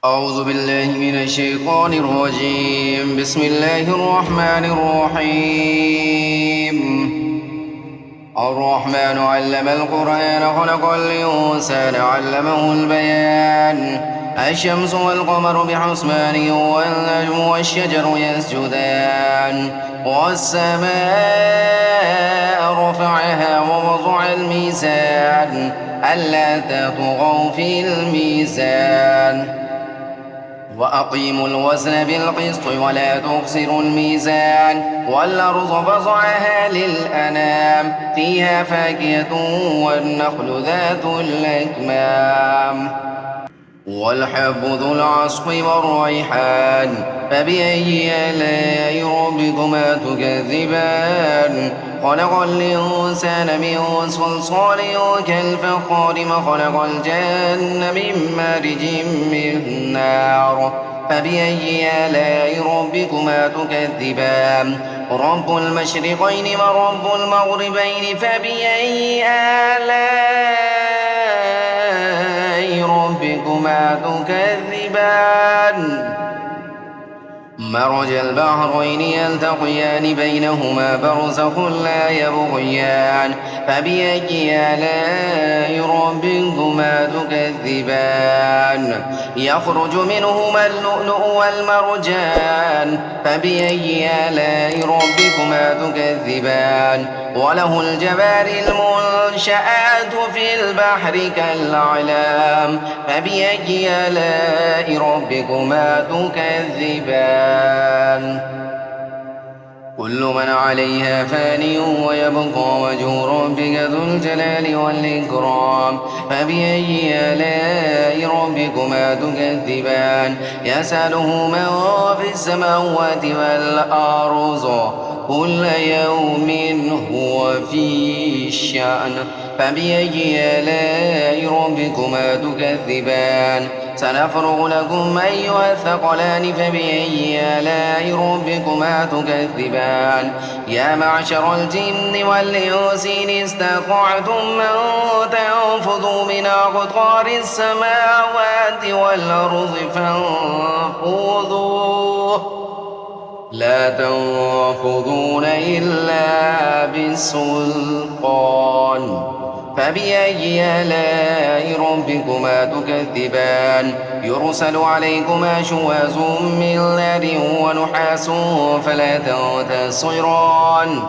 أعوذ بالله من الشيطان الرجيم. بسم الله الرحمن الرحيم. الرحمن علم القرآن خلق الإنسان علمه البيان. الشمس والقمر بحسبان والنجم والشجر يسجدان والسماء رفعها ووضع الميزان ألا تطغوا في الميزان وأقيموا الوزن بالقسط ولا تخسروا الميزان والأرض وضعها للأنام فيها فاكهة والنخل ذات الأكمام والحب ذو العصف والريحان فبأي آلاء ربكما تكذبان خلق الإنسان من صلصال كالفخار وخلق الجن من مارج من نار فبأي آلاء ربكما تكذبان رب المشرقين ورب المغربين فبأي آلاء ربكما تكذبان مرج البحرين يلتقيان بينهما برزخ لا يبغيان فبأي آلاء ربكما تكذبان يخرج منهما اللؤلؤ والمرجان فبأي آلاء ربكما تكذبان وله الجبال المنشآت في البحر كالأعلام فبأي آلاء ربكما تكذبان كل من عليها فان ويبقى وجه ربك ذو الجلال والإكرام فبأي آلاء ربكما تكذبان يسأله من في السماوات والأرض كل يوم هو في شأن فبأي آلاء ربكما تكذبان سنفرغ لكم أيها الثقلان فبأي آلاء ربكما تكذبان يا معشر الجن والإنس إن استطعتم أن تنفذوا من أقطار السماوات والأرض فانفذوا لا تنفذون إلا بالسلطان فبأي آلاء ربكما تكذبان يرسل عليكما شواظ من نار ونحاس فلا تنتصران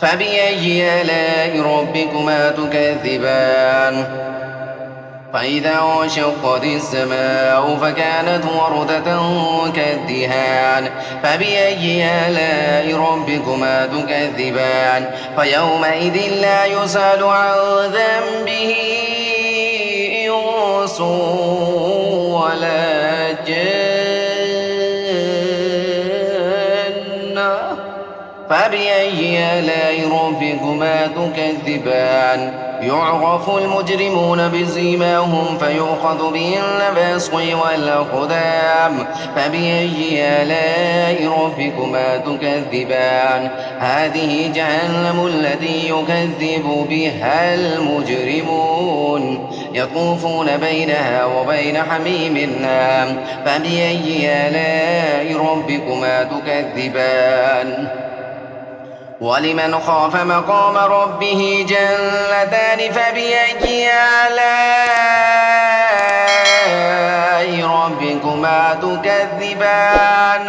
فبأي آلاء ربكما تكذبان فإذا انشقت السماء فكانت وردة كالدهان فبأي آلاء ربكما تكذبان فيومئذ لا يسأل عن ذنبه إنس ولا جان فبأي آلاء ربكما تكذبان يعرف المجرمون بسيماهم فيؤخذ بالنواصي والأقدام فبأي آلاء ربكما تكذبان هذه جهنم التي يكذب بها المجرمون يطوفون بينها وبين حميم آن فبأي آلاء ربكما تكذبان ولمن خاف مقام ربه جنتان فبأي آلاء ربكما تكذبان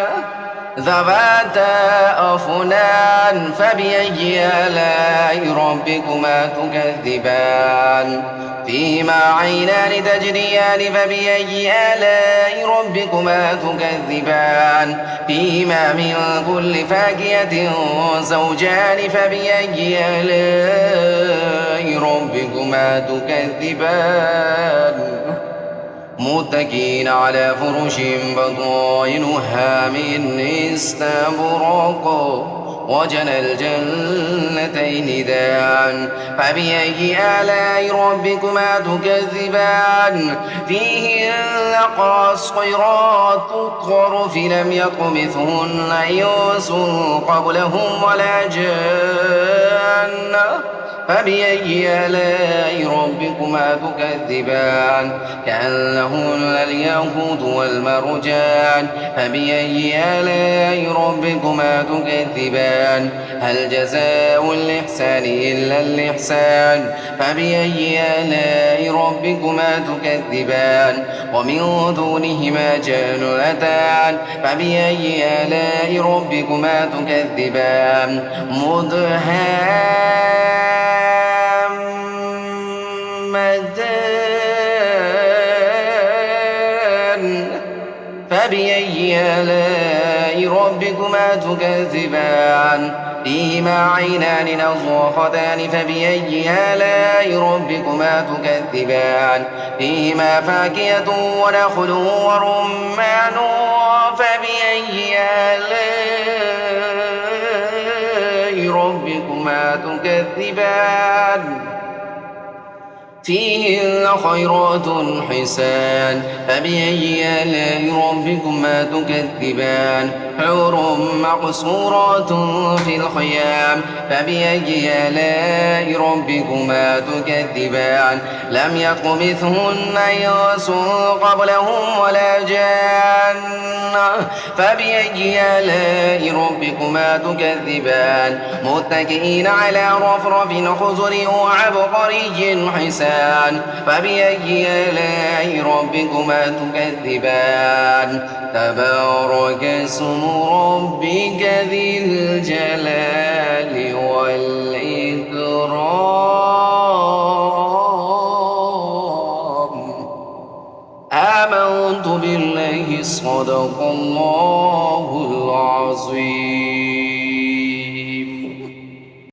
ذواتا أفنان فبأي آلاء ربكما تكذبان فيهما عينان تجريان فبأي آلاء ربكما تكذبان فيهما من كل فاكهة زوجان فبأي آلاء ربكما تكذبان متكئين على فرش بطائنها من استبرق وجنى الجنتين دان فبأي آلاء ربكما تكذبان فيهن قاصرات الطرف لم يطمثهن إنس قبلهم ولا جان فبأي آلاء ربكما تكذبان كأنهن الياقوت والمرجان فبأي آلاء ربكما تكذبان هل جزاء الإحسان إلا الإحسان فبأي آلاء ربكما تكذبان ومن دونهما جنتان فبأي آلاء ربكما تكذبان مدهامتان فبأي آلاء ربكما تكذبان فيهما عينان نضاختان فبأي آلاء ربكما تكذبان فيهما فاكهة ونخل ورمان فبأي آلاء ربكما تكذبان فيهن خيرات حسان فبأي آلاء ربكما تكذبان حور مقصورات في الخيام فبأي آلاء ربكما تكذبان لم يطمثهن إنس قبلهم ولا جان فبأي آلاء ربكما تكذبان متكئين على رفرف خضر وعبقري حسان فبأي آلاء ربكما تكذبان تبارك اسم ربك ذي الجلال والإكرام آمنت بالله صدق الله